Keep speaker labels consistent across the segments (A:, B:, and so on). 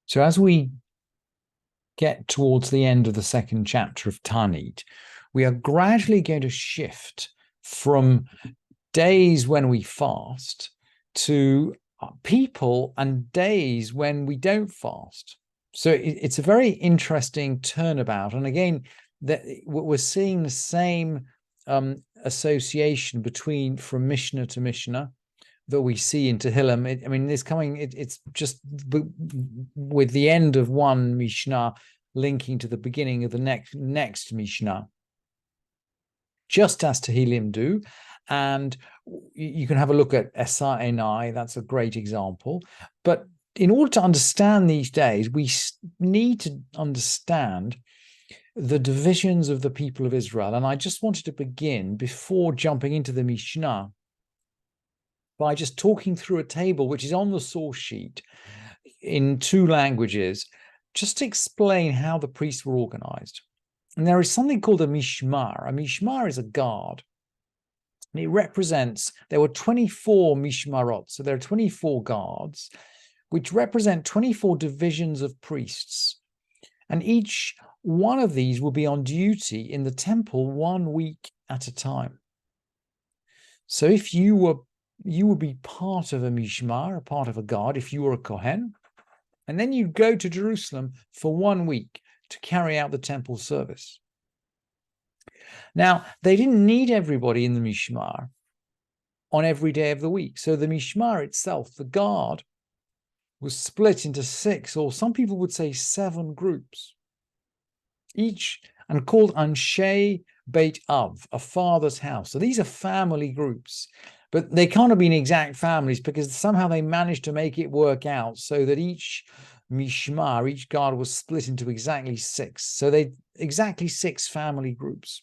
A: So as we get towards the end of the second chapter of Taanit, we are gradually going to shift from days when we fast to people and days when we don't fast. So it's a very interesting turnabout. And again, that we're seeing the same association from Mishnah to Mishnah that we see in Tehillim. It's just with the end of one Mishnah linking to the beginning of the next Mishnah, just as Tehillim do. And you can have a look at Esa Enai, that's a great example. But in order to understand these days, we need to understand the divisions of the people of Israel. And I just wanted to begin, before jumping into the Mishnah, by just talking through a table which is on the source sheet in two languages, just to explain how the priests were organized. And there is something called a mishmar. A mishmar is a guard. And it represents, there were 24 mishmarot, so there are 24 guards, which represent 24 divisions of priests. And each one of these will be on duty in the temple 1 week at a time. So if you would be part of a mishmar, a part of a guard, if you were a Kohen, and then you go to Jerusalem for 1 week to carry out the temple service. Now, they didn't need everybody in the mishmar on every day of the week. So the mishmar itself, the guard, was split into 6, or some people would say 7 groups, each, and called Anshei Beit Av, a father's house. So these are family groups, but they can't have been exact families because somehow they managed to make it work out so that each mishmar, each guard, was split into exactly 6. So they exactly 6 family groups.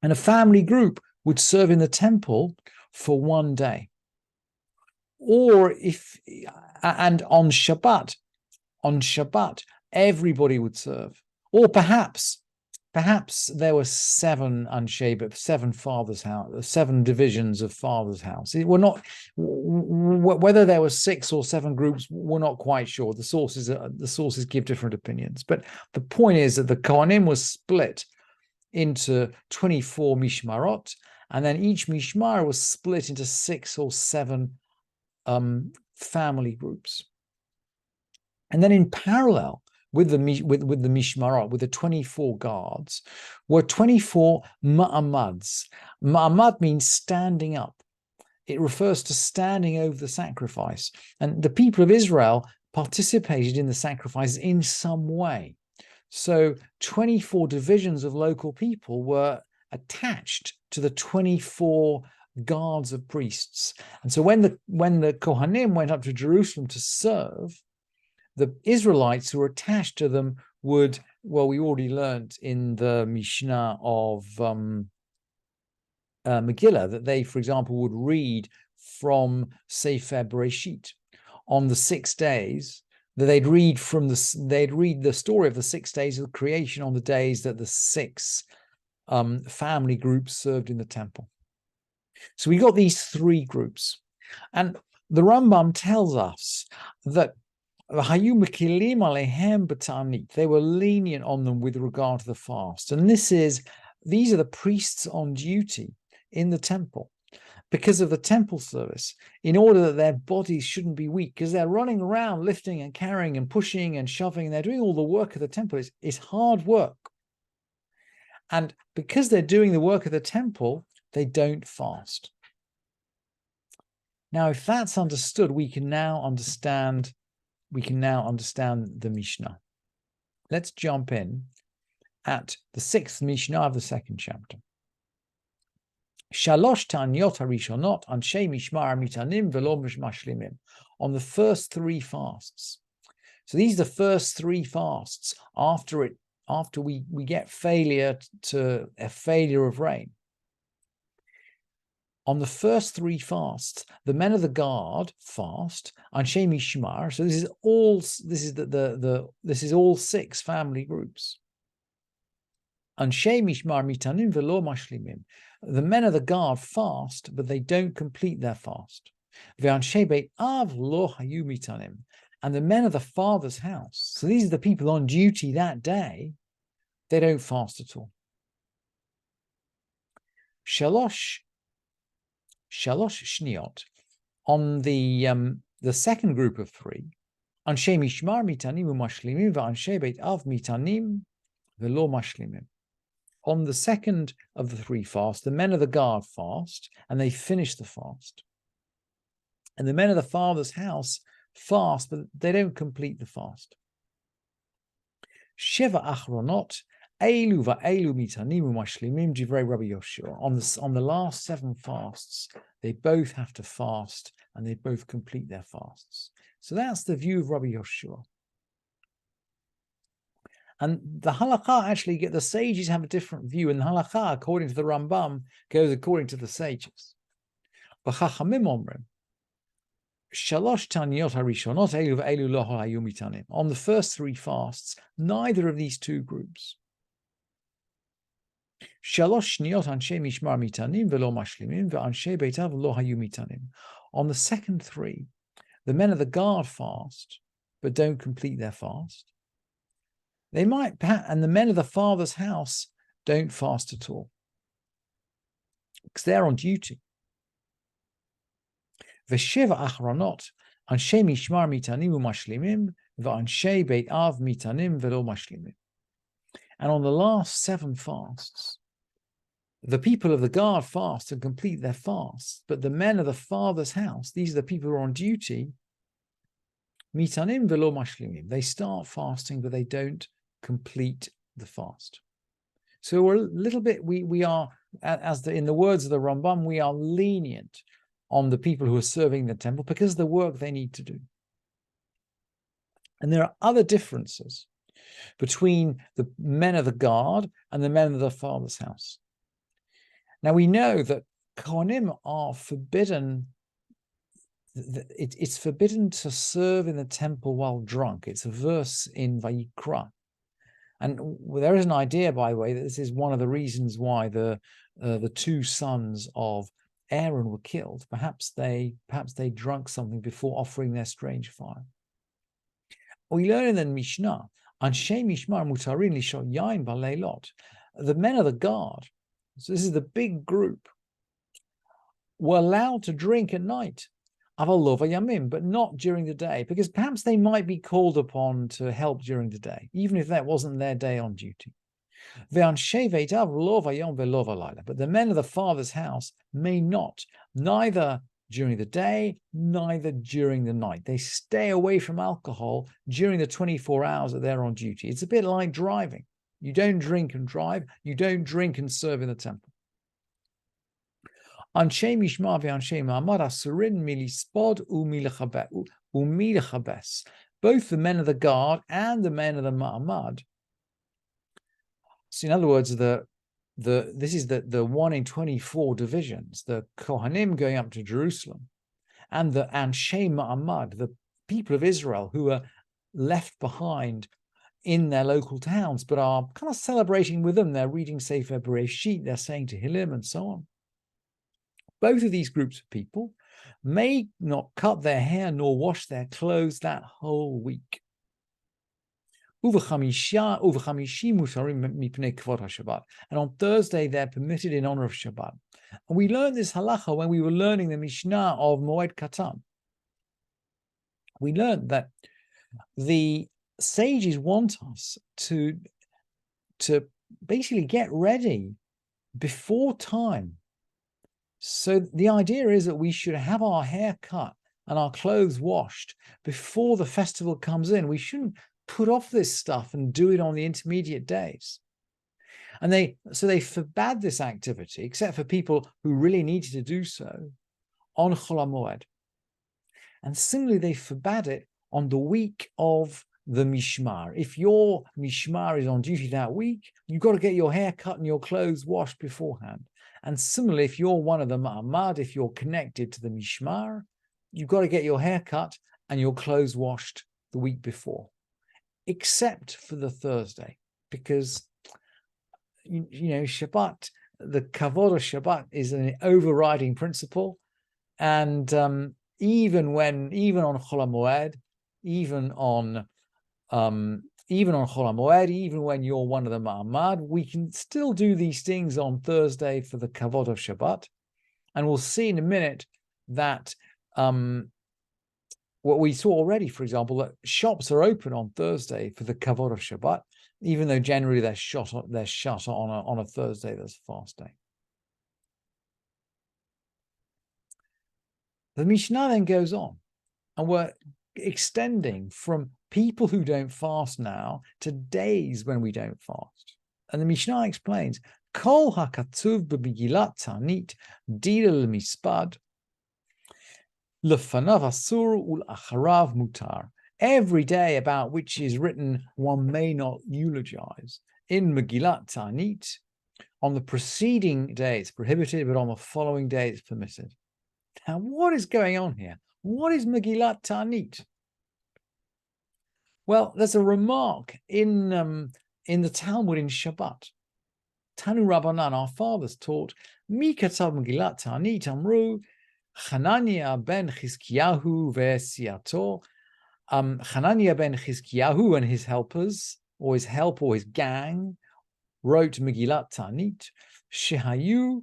A: And a family group would serve in the temple for 1 day. And on Shabbat, everybody would serve. Or perhaps there were 7 Anshei, 7 fathers' house, 7 divisions of father's house. We're not, whether there were 6 or 7 groups, we're not quite sure. The sources give different opinions. But the point is that the Kohanim was split into 24 mishmarot, and then each mishmar was split into 6 or 7 family groups. And then in parallel with the mishmarot, with the 24 guards, were 24 ma'amads. Ma'amad means standing up. It refers to standing over the sacrifice. And the people of Israel participated in the sacrifice in some way. So 24 divisions of local people were attached to the 24 guards of priests. And so when the Kohanim went up to Jerusalem to serve, the Israelites who were attached to them would, well, we already learned in the Mishnah of Megillah that they, for example, would read from Sefer Bereshit on the 6 days. That they'd read the story of the 6 days of creation on the days that the 6 family groups served in the temple. So we got these 3 groups, and the Rambam tells us that they were lenient on them with regard to the fast, and these are the priests on duty in the temple, because of the temple service, in order that their bodies shouldn't be weak, because they're running around lifting and carrying and pushing and shoving, and they're doing all the work of the temple. It's hard work. And because they're doing the work of the temple, they don't fast. Now, if that's understood, we can now understand the Mishnah. Let's jump in at the 6th Mishnah of the 2nd chapter. Shalosh Taanit harishonot anshei mishmar mitanim velo mashlimim, on the first 3 fasts. So these are the first 3 fasts after we get failure of rain. On the first 3 fasts, the men of the guard fast anshei mishmar. So this is all 6 family groups. Anshei mishmar mitanim velo mashlimim. The men of the guard fast, but they don't complete their fast. Ve'anshei beit av lo hayu mitanim. and the men of the father's house, so these are the people on duty that day, they don't fast at all. Shalosh shniot, on the second group of three, anshe mishmar mitanim umashlimim va'anshe beit av mitanim velo mashlimim. On the second of the three fasts, the men of the guard fast, and they finish the fast. And the men of the father's house fast, but they don't complete the fast. Sheva achronot, elu va'elu mitanim umashlimim divrei Rabbi Yoshua. On the last 7 fasts, they both have to fast, and they both complete their fasts. So that's the view of Rabbi Yoshua. And the halakha actually, the sages have a different view, and the halakha, according to the Rambam, goes according to the sages. B'chachamim omrim, shalosh taniyot harishonot elu v'elu lo hayu mitanim. On the first 3 fasts, neither of these 2 groups. Shalosh shniyot anshe mishmar mitanim v'lo mashlimim v'anshe beitav lo hayu mitanim. On the second 3, the men of the guard fast, but don't complete their fast. They might, and the men of the father's house don't fast at all, because they're on duty. V'sheva achronot, anshe mishmar mitanim umashlimim, v'anshe beit av mitanim v'lo mashlimim. And on the last 7 fasts, the people of the guard fast and complete their fasts, but the men of the father's house, these are the people who are on duty, mitanim v'lo mashlimim. They start fasting, but they don't complete the fast. So we're a little bit, we are, in the words of the Rambam, we are lenient on the people who are serving the temple because of the work they need to do. And there are other differences between the men of the guard and the men of the father's house. Now we know that Kohanim are forbidden, it's forbidden to serve in the temple while drunk. It's a verse in Vayikra. And there is an idea, by the way, that this is one of the reasons why the 2 sons of Aaron were killed. Perhaps they drank something before offering their strange fire. We learn in the Mishnah, Anshe Mishmar Mutarin Lishot Yain Baleilot. The men of the guard, so this is the big group, were allowed to drink at night, Avalova Yamim, but not during the day, because perhaps they might be called upon to help during the day, even if that wasn't their day on duty. But the men of the father's house may not, neither during the day, neither during the night. They stay away from alcohol during the 24 hours that they're on duty. It's a bit like driving. You don't drink and drive. You don't drink and serve in the temple. Anshe mishmar ve'anshe ma'amad asurin milispod u'milechabes. Both the men of the guard and the men of the ma'amad. So in other words, this is the 1 in 24 divisions, the Kohanim going up to Jerusalem, and the Anshe Ma'amad, the people of Israel who are left behind in their local towns, but are kind of celebrating with them. They're reading Sefer Bereshit, they're saying Tehillim, and so on. Both of these groups of people may not cut their hair nor wash their clothes that whole week. And on Thursday, they're permitted in honor of Shabbat. And we learned this halacha when we were learning the Mishnah of Moed Katan. We learned that the sages want us to basically get ready before time. So the idea is that we should have our hair cut and our clothes washed before the festival comes in. We shouldn't put off this stuff and do it on the intermediate days. And they forbade this activity, except for people who really needed to do so, on Chol HaMoed. And similarly, they forbade it on the week of the Mishmar. If your Mishmar is on duty that week, you've got to get your hair cut and your clothes washed beforehand. And similarly, if you're one of the Ma'amad, if you're connected to the Mishmar, you've got to get your hair cut and your clothes washed the week before, except for the Thursday, because Shabbat, the kavod of Shabbat is an overriding principle, and even on Chol HaMoed, even on Chol HaMoed, even when you're one of the Ma'amad, we can still do these things on Thursday for the Kavod of Shabbat. And we'll see in a minute that what we saw already, for example, that shops are open on Thursday for the Kavod of Shabbat, even though generally they're shut on a Thursday that's a fast day. The Mishnah then goes on, and we're extending from people who don't fast now to days when we don't fast. And the Mishnah explains, Kol hakatuv b'Megillat Taanit dila l'mispad lefanav asur ul'acharav mutar. Every day about which is written, one may not eulogize. In Megillat Taanit, on the preceding day it's prohibited, but on the following day it's permitted. Now, what is going on here? What is Megillat Taanit? Well, there's a remark in the Talmud in Shabbat. Tanu Rabbanan, our fathers taught, Mi katav Megillat Taanit amru, Hananiah ben Chizkiyahu ve'siato. Hananiah ben Chizkiyahu and his helpers, or his help, or his gang, wrote Megillat Taanit, Shehayu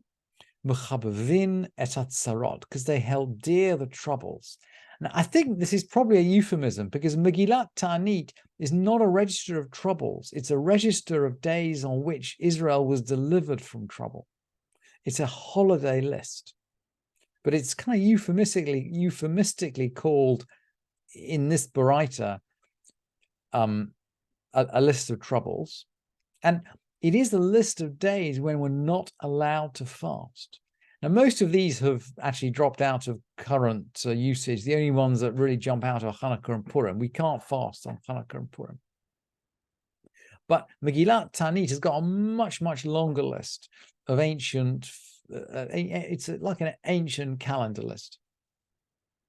A: Mechabavin et Atzarot, because they held dear the troubles. Now, I think this is probably a euphemism, because Megillat Taanit is not a register of troubles. It's a register of days on which Israel was delivered from trouble. It's a holiday list. But it's kind of euphemistically called in this Baraita a list of troubles. And it is a list of days when we're not allowed to fast. Now, most of these have actually dropped out of current usage. The only ones that really jump out are Hanukkah and Purim. We can't fast on Hanukkah and Purim. But Megillat Taanit has got a much, much longer list of ancient, it's like an ancient calendar list.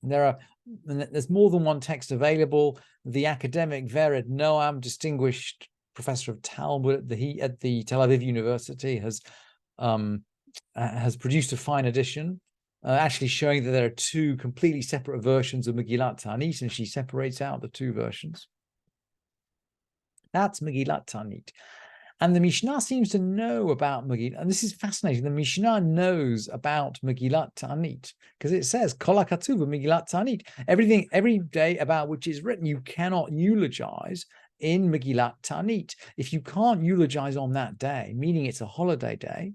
A: There's more than one text available. The academic Vered Noam, distinguished professor of Talmud at the Tel Aviv University, has produced a fine edition, actually showing that there are two completely separate versions of Megillat Taanit, and she separates out the two versions. That's Megillat Taanit. And the Mishnah seems to know about Megillat, and this is fascinating. The Mishnah knows about Megillat Taanit because it says, Kol hakatuv Megillat Taanit. Everything, every day about which is written, you cannot eulogize in Megillat Taanit. If you can't eulogize on that day, meaning it's a holiday day,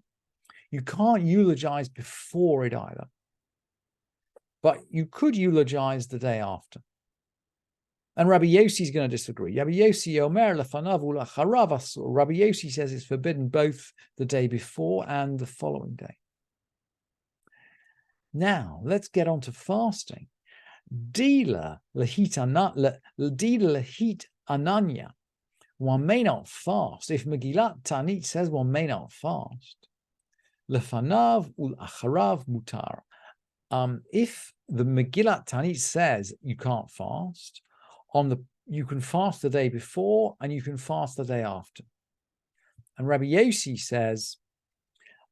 A: you can't eulogize before it either. But you could eulogize the day after. And Rabbi Yossi is going to disagree. Rabbi Yossi Omer lefanav ul'acharav asur. Rabbi Yossi says it's forbidden both the day before and the following day. Now, let's get on to fasting. Dila lehit ananya. One may not fast. If Megillat Taanit says one may not fast, lefanav ul'acharav mutar. If the Megillat Taanit says you can't fast, you can fast the day before and you can fast the day after. And Rabbi Yossi says,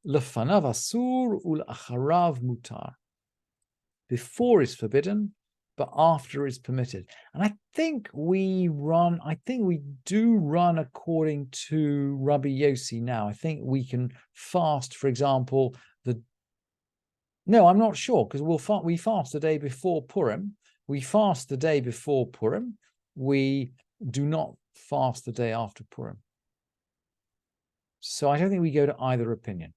A: lefanav asur ul'acharav mutar. Before is forbidden, but after is permitted. And I think we do run according to Rabbi Yossi now. I think we can fast, for example, no, I'm not sure, because we fast the day before Purim. We fast the day before Purim. We do not fast the day after Purim. So I don't think we go to either opinion.